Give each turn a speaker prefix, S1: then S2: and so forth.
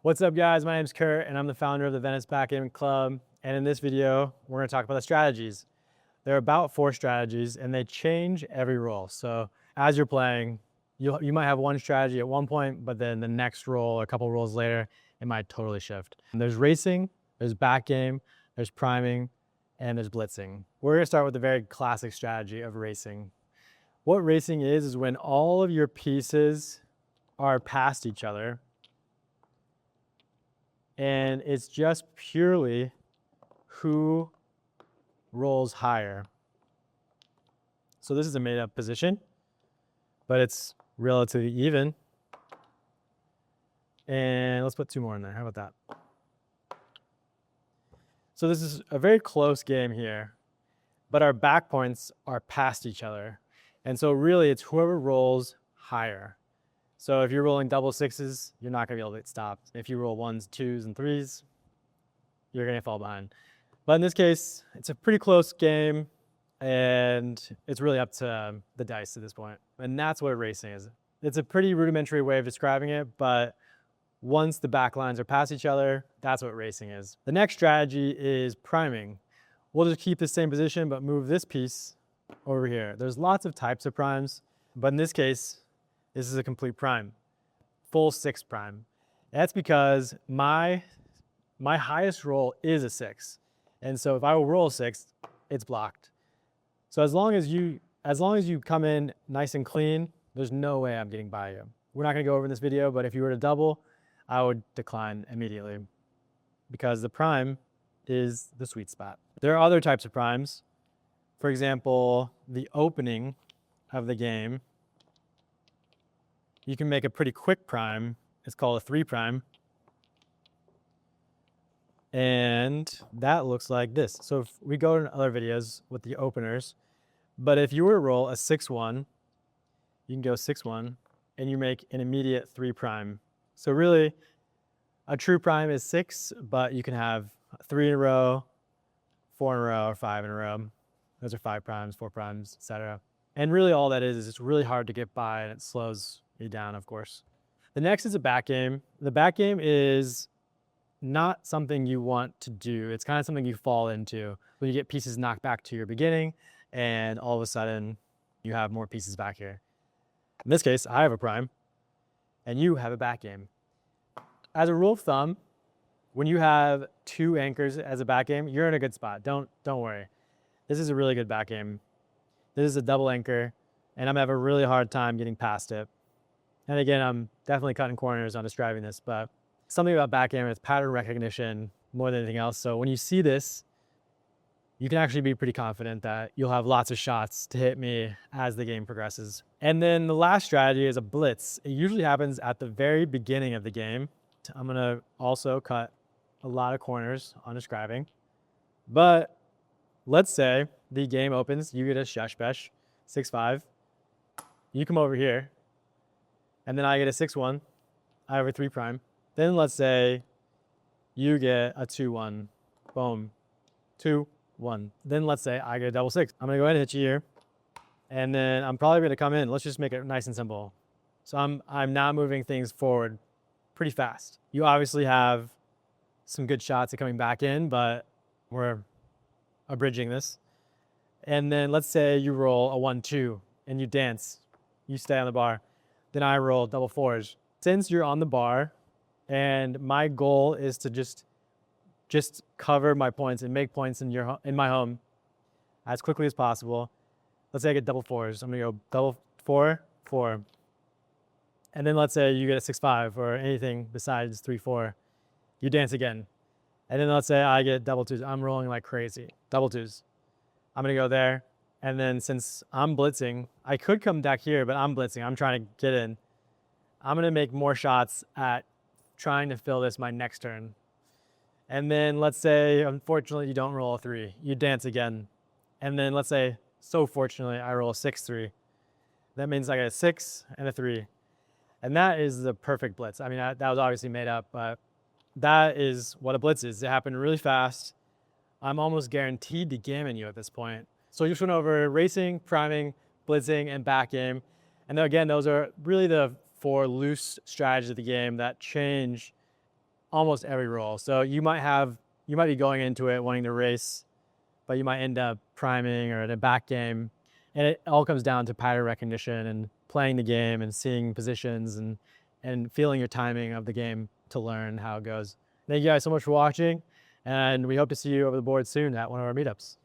S1: What's up, guys? My name's Kurt, and I'm the founder of the Venice Backgammon Club. And in this video, we're going to talk about the strategies. There are about 4 strategies, and they change every roll. So as you're playing, you might have one strategy at one point, but then the next roll or a couple rolls later, it might totally shift. And there's racing, there's backgame, there's priming, and there's blitzing. We're going to start with the very classic strategy of racing. What racing is when all of your pieces are past each other, and it's just purely who rolls higher. So this is a made-up position, but it's relatively even. And let's put 2 more in there. How about that? So this is a very close game here, but our back points are past each other. And so really it's whoever rolls higher. So if you're rolling double 6s, you're not going to be able to get stopped. If you roll 1s, 2s, and 3s, you're going to fall behind. But in this case, it's a pretty close game, and it's really up to the dice at this point. And that's what racing is. It's a pretty rudimentary way of describing it, but once the back lines are past each other, that's what racing is. The next strategy is priming. We'll just keep the same position, but move this piece over here. There's lots of types of primes, but in this case, this is a complete prime, full 6 prime. That's because my highest roll is a 6. And so if I will roll a 6, it's blocked. So as long as you come in nice and clean, there's no way I'm getting by you. We're not gonna go over in this video, but if you were to double, I would decline immediately because the prime is the sweet spot. There are other types of primes. For example, the opening of the game, you can make a pretty quick prime. It's called a 3 prime. And that looks like this. So if we go to other videos with the openers, but if you were to roll a 6-1, you can go 6-1 and you make an immediate 3 prime. So really a true prime is 6, but you can have 3 in a row, 4 in a row, or 5 in a row. Those are 5 primes, 4 primes, etc. And really all that is it's really hard to get by and it slows you down, of course. The next is a back game. The back game is not something you want to do. It's kind of something you fall into when you get pieces knocked back to your beginning and all of a sudden you have more pieces back here. In this case, I have a prime and you have a back game. As a rule of thumb, when you have 2 anchors as a back game, you're in a good spot. Don't worry. This is a really good back game. This is a double anchor and I'm gonna have a really hard time getting past it. And again, I'm definitely cutting corners on describing this, but something about backgammon is pattern recognition more than anything else. So when you see this, you can actually be pretty confident that you'll have lots of shots to hit me as the game progresses. And then the last strategy is a blitz. It usually happens at the very beginning of the game. I'm gonna also cut a lot of corners on describing, but let's say the game opens, you get a shush besh, 6-5. You come over here, and then I get a 6-1. I have a 3 prime. Then let's say you get a 2-1. Boom. 2-1. Then let's say I get a double 6. I'm gonna go ahead and hit you here. And then I'm probably gonna come in. Let's just make it nice and simple. So I'm now moving things forward pretty fast. You obviously have some good shots at coming back in, but we're abridging this. And then let's say you roll a 1-2 and you dance. You stay on the bar. Then I roll double 4s. Since you're on the bar, and my goal is to just cover my points and make points in my home as quickly as possible. Let's say I get double 4s. I'm gonna go double 4, 4. And then let's say you get a 6-5 or anything besides 3-4. You dance again. And then let's say I get double 2s. I'm rolling like crazy. Double 2s. I'm gonna go there. And then since I'm blitzing, I could come back here, but I'm blitzing. I'm trying to get in. I'm gonna make more shots at trying to fill this my next turn. And then let's say, unfortunately, you don't roll a 3. You dance again. And then let's say, so fortunately, I roll a 6-3. That means I get a 6 and a 3. And that is the perfect blitz. I mean, that was obviously made up, but that is what a blitz is. It happened really fast. I'm almost guaranteed to gammon you at this point. So you just went over racing, priming, blitzing, and back game. And again, those are really the 4 loose strategies of the game that change almost every role. So you might be going into it wanting to race, but you might end up priming or in a back game. And it all comes down to pattern recognition and playing the game and seeing positions and feeling your timing of the game to learn how it goes. Thank you guys so much for watching, and we hope to see you over the board soon at one of our meetups.